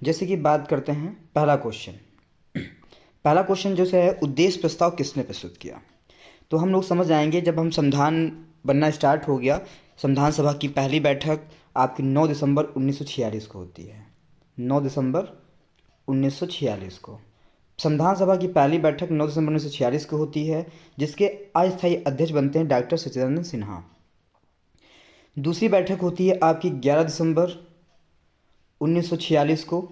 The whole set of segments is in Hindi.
जैसे कि बात करते हैं पहला क्वेश्चन जो है उद्देश्य प्रस्ताव किसने प्रस्तुत किया। तो हम लोग समझ आएंगे जब हम संविधान बनना स्टार्ट हो गया। संविधान सभा की पहली बैठक आपकी 9 दिसंबर 1946 को होती है। 9 दिसंबर 1946 को संविधान सभा की पहली बैठक 9 दिसंबर 1946 को होती है, जिसके अस्थायी अध्यक्ष बनते हैं डॉक्टर सच्चिदानंद सिन्हा। दूसरी बैठक होती है आपकी 11 दिसंबर 1946 को।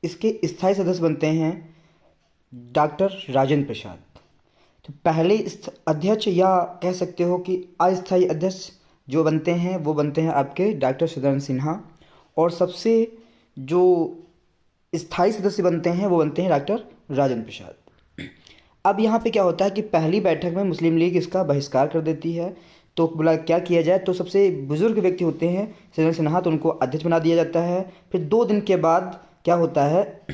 इसके स्थायी सदस्य बनते हैं डॉक्टर राजेंद्र प्रसाद। तो पहले अध्यक्ष या कह सकते हो कि अस्थायी अध्यक्ष जो बनते हैं वो बनते हैं आपके डॉक्टर सच्चिदानंद सिन्हा, और सबसे जो स्थायी सदस्य बनते हैं वो बनते हैं डॉक्टर राजेंद्र प्रसाद। अब यहाँ पे क्या होता है कि पहली बैठक में मुस्लिम लीग इसका बहिष्कार कर देती है। तो बोला क्या किया जाए, तो सबसे बुजुर्ग व्यक्ति होते हैं सच्चिदानंद सिन्हा, तो उनको अध्यक्ष बना दिया जाता है। फिर 2 दिन के बाद क्या होता है,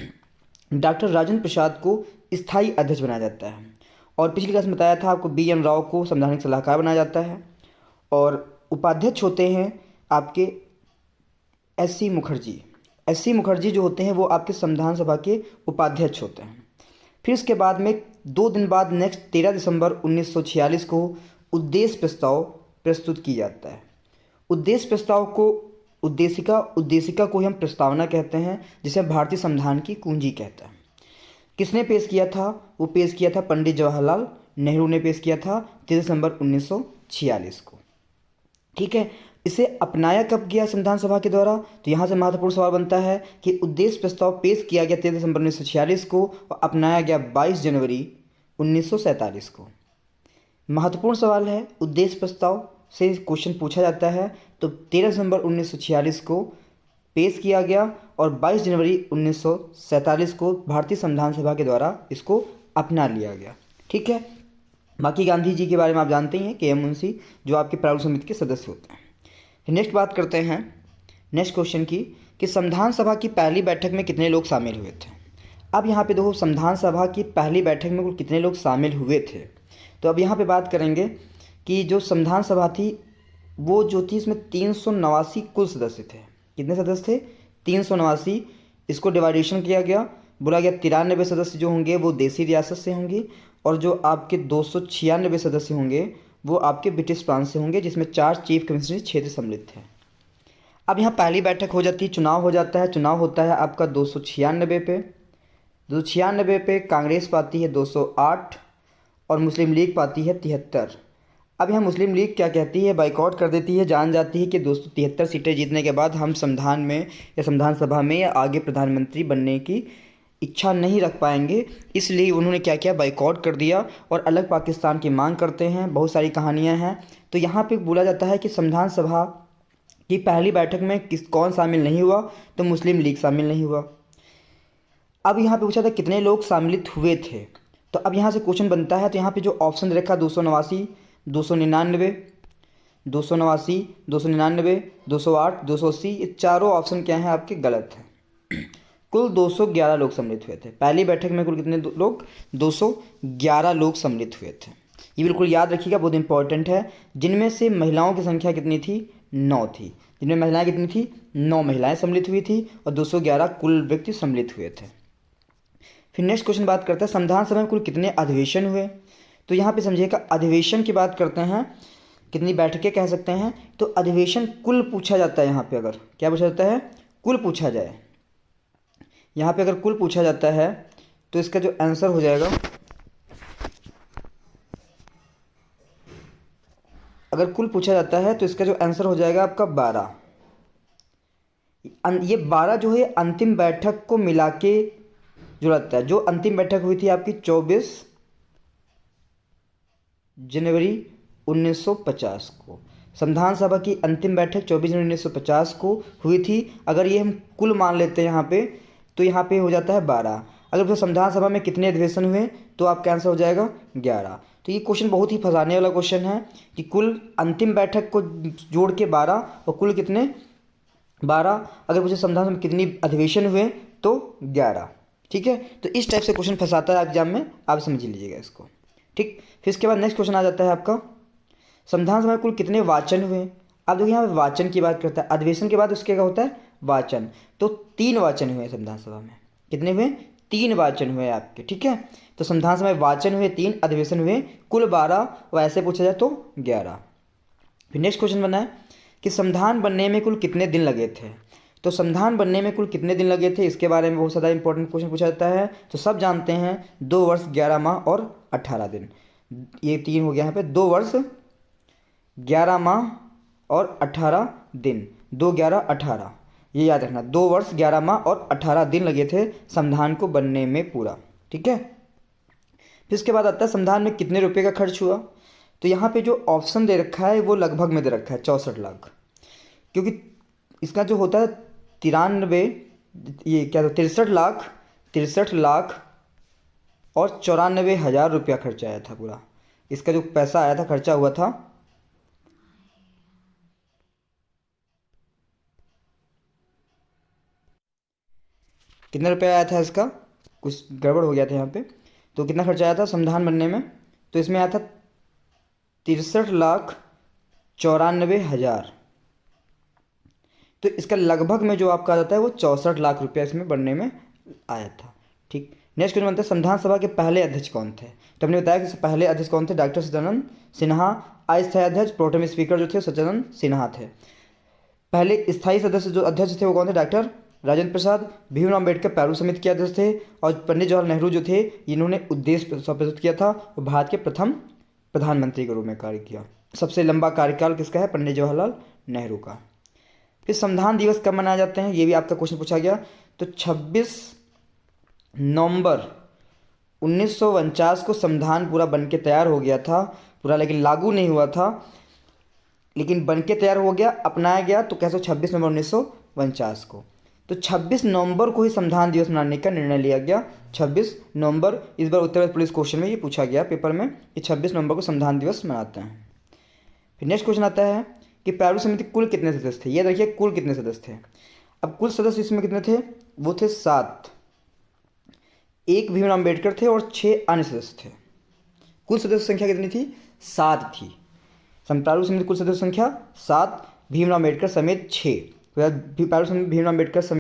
डॉक्टर राजेंद्र प्रसाद को स्थायी अध्यक्ष बनाया जाता है। और पिछली क्लास में बताया था आपको BN राव को संवैधानिक सलाहकार बनाया जाता है। और उपाध्यक्ष होते हैं आपके SC मुखर्जी। SC मुखर्जी जो होते हैं वो आपके संविधान सभा के उपाध्यक्ष होते हैं। फिर इसके बाद में 2 दिन बाद नेक्स्ट 13 दिसंबर 1946 को उद्देश्य प्रस्ताव प्रस्तुत किया जाता है। उद्देश्य प्रस्ताव को उद्देशिका को ही हम प्रस्तावना कहते हैं, जिसे भारतीय संविधान की कुंजी कहते हैं। किसने पेश किया था? वो पेश किया था पंडित जवाहरलाल नेहरू ने पेश किया था 13 दिसंबर 1946 को। ठीक है, इसे अपनाया कब गया संविधान सभा के द्वारा? तो यहाँ से महत्वपूर्ण सवाल बनता है कि उद्देश्य प्रस्ताव पेश किया गया 13 दिसंबर 1946 को और अपनाया गया 22 जनवरी 1947 को। महत्वपूर्ण सवाल है, उद्देश्य प्रस्ताव से क्वेश्चन पूछा जाता है। तो 13 दिसंबर 1946 को पेश किया गया और 22 जनवरी 1947 को भारतीय संविधान सभा के द्वारा इसको अपना लिया गया। ठीक है, बाकी गांधी जी के बारे में आप जानते ही हैं, KM मुंशी जो आपके प्रारूप समिति के सदस्य होते हैं। नेक्स्ट बात करते हैं नेक्स्ट क्वेश्चन की कि संविधान सभा की पहली बैठक में कितने लोग शामिल हुए थे। अब यहाँ पे देखो, संविधान सभा की पहली बैठक में कुल कितने लोग शामिल हुए थे। तो अब यहाँ पे बात करेंगे कि जो संविधान सभा थी वो जो थी इसमें 389 कुल सदस्य थे। कितने सदस्य थे? 389। इसको डिवाइडेशन किया गया, बोला गया 93 सदस्य जो होंगे वो देसी रियासत से होंगे और जो आपके 296 सदस्य होंगे वो आपके ब्रिटिश प्रांत से होंगे, जिसमें 4 चीफ कमिश्नरी क्षेत्र सम्मिलित थे। अब यहाँ पहली बैठक हो जाती है, चुनाव हो जाता है। चुनाव होता है आपका 296 पे कांग्रेस पाती है 208 और मुस्लिम लीग पाती है 73। अब यहाँ मुस्लिम लीग क्या कहती है, बाइकआउट कर देती है, जान जाती है कि 273 सीटें जीतने के बाद हम संविधान में या संविधान सभा में या आगे प्रधानमंत्री बनने की इच्छा नहीं रख पाएंगे। इसलिए उन्होंने क्या किया, बाइकआउट कर दिया और अलग पाकिस्तान की मांग करते हैं। बहुत सारी कहानियाँ हैं। तो यहाँ पे बोला जाता है कि संविधान सभा की पहली बैठक में कौन शामिल नहीं हुआ, तो मुस्लिम लीग शामिल नहीं हुआ। अब यहाँ पे पूछा था कितने लोग शामिलित हुए थे। तो अब यहाँ से क्वेश्चन बनता है, तो यहाँ पे जो ऑप्शन रखा 289, 299, 289, 299, 208, 280, ये चारों ऑप्शन क्या हैं आपके गलत हैं। कुल 211 लोग सम्मिलित हुए थे। पहली बैठक में कुल कितने लोग? 211 लोग सम्मिलित हुए थे। ये बिल्कुल याद रखिएगा, बहुत इंपॉर्टेंट है। जिनमें से महिलाओं की संख्या कितनी थी? 9 थी। जिनमें महिलाएं कितनी थी? 9 महिलाएं सम्मिलित हुई थी और 211 कुल व्यक्ति सम्मिलित हुए थे। फिर नेक्स्ट क्वेश्चन बात करते हैं संविधान सभा में कुल कितने अधिवेशन हुए। तो यहाँ पे समझिएगा, अधिवेशन की बात करते हैं, कितनी बैठकें कह सकते हैं। तो अधिवेशन कुल पूछा जाता है। यहाँ पे अगर क्या पूछा जाता है? कुल पूछा जाए। यहाँ पे अगर कुल पूछा जाता है तो इसका जो आंसर हो जाएगा, अगर कुल पूछा जाता है तो इसका जो आंसर हो जाएगा आपका 12। ये 12 जो है अंतिम बैठक को मिला के जो रहता है। जो अंतिम बैठक हुई थी आपकी 24 जनवरी 1950 को। संविधान सभा की अंतिम बैठक 24 जनवरी 1950 को हुई थी। अगर ये हम कुल मान लेते हैं यहाँ पे, तो यहाँ पे हो जाता है 12। अगर फिर संविधान सभा में कितने अधिवेशन हुए तो आपका आंसर हो जाएगा 11। तो ये क्वेश्चन बहुत ही फंसाने वाला क्वेश्चन है कि कुल अंतिम बैठक को जोड़ के 12 और कुल कितने 12, अगर मुझे संविधान सभा में कितनी अधिवेशन हुए तो 11। ठीक है, तो इस टाइप से क्वेश्चन फंसाता है एग्जाम में, आप समझ लीजिएगा इसको। ठीक, फिर इसके बाद नेक्स्ट क्वेश्चन आ जाता है आपका संविधान सभा में कुल कितने वाचन हुए। अब देखिए यहाँ पे वाचन की बात करता है, अधिवेशन के बाद उसके क्या होता है? वाचन। तो 3 वाचन हुए संविधान सभा में। कितने हुए? 3 वाचन हुए आपके, ठीक है। तो संविधान सभा में वाचन हुए 3, अधिवेशन हुए कुल 12, और ऐसे पूछा जाए तो 11। फिर नेक्स्ट क्वेश्चन बना है कि संविधान बनने में कुल कितने दिन लगे थे। तो संविधान बनने में कुल कितने दिन लगे थे, इसके बारे में बहुत ज़्यादा इंपॉर्टेंट क्वेश्चन पूछा जाता है। तो सब जानते हैं 2 वर्ष 11 माह और 18 दिन। ये 3 हो गया यहाँ पे, 2 वर्ष 11 माह और 18 दिन, 2 11 18, ये याद रखना। 2 वर्ष 11 माह और 18 दिन लगे थे संविधान को बनने में पूरा, ठीक है। फिर इसके बाद आता है संविधान में कितने रुपए का खर्च हुआ। तो यहाँ पे जो ऑप्शन दे रखा है वो लगभग में दे रखा है 64 लाख, क्योंकि इसका जो होता है 93, ये क्या, 63 लाख और 94,000 रुपया खर्चा आया था पूरा। इसका जो पैसा आया था, खर्चा हुआ था, कितने रुपया आया था इसका, कुछ गड़बड़ हो गया था यहाँ पे। तो कितना खर्चा आया था संविधान बनने में, तो इसमें आया था 63,94,000। तो इसका लगभग में जो आपका आ जाता है वो 64 लाख रुपया इसमें बनने में आया था, ठीक। नेक्स्ट क्वेश्चन बनता है संविधान सभा के पहले अध्यक्ष कौन थे। तो हमने बताया कि पहले अध्यक्ष कौन थे, डॉक्टर सच्चिदानंद सिन्हा। अस्थायी अध्यक्ष प्रोटेम स्पीकर जो थे सच्चिदानंद सिन्हा थे। पहले स्थायी सदस्य जो अध्यक्ष थे वो कौन थे, डॉक्टर राजेंद्र प्रसाद। भीमराव अम्बेडकर पैरू समिति के अध्यक्ष थे। और पंडित जवाहरलाल नेहरू जो थे, इन्होंने उद्देश्य प्रस्तुत किया था और भारत के प्रथम प्रधानमंत्री के रूप में कार्य किया। सबसे लंबा कार्यकाल किसका है, पंडित जवाहरलाल नेहरू का। फिर संविधान दिवस कब मनाए जाते हैं, ये भी आपका क्वेश्चन पूछा गया। तो 26 नवंबर 1949 को संविधान पूरा बन के तैयार हो गया था पूरा, लेकिन लागू नहीं हुआ था, लेकिन बन के तैयार हो गया, अपनाया गया। तो कैसे 26 नवंबर 1949 को। तो 26 नवंबर को ही संविधान दिवस मनाने का निर्णय लिया गया। 26 नवंबर, इस बार उत्तर प्रदेश पुलिस क्वेश्चन में ये पूछा गया पेपर में कि 26 नवंबर को संविधान दिवस मनाते हैं। फिर नेक्स्ट क्वेश्चन आता है कि पैरू समिति कुल कितने सदस्य थे। ये देखिए कुल कितने सदस्य थे। अब कुल सदस्य इसमें कितने थे, वो थे 7। 1 भीमराव अम्बेडकर थे और 6 अन्य सदस्य थे। कुल सदस्य संख्या कितनी थी, 7 थी। पैरू समिति कुल सदस्य संख्या 7, भीमराव अम्बेडकर समेत 6। पैरू समिति भीमराव अम्बेडकर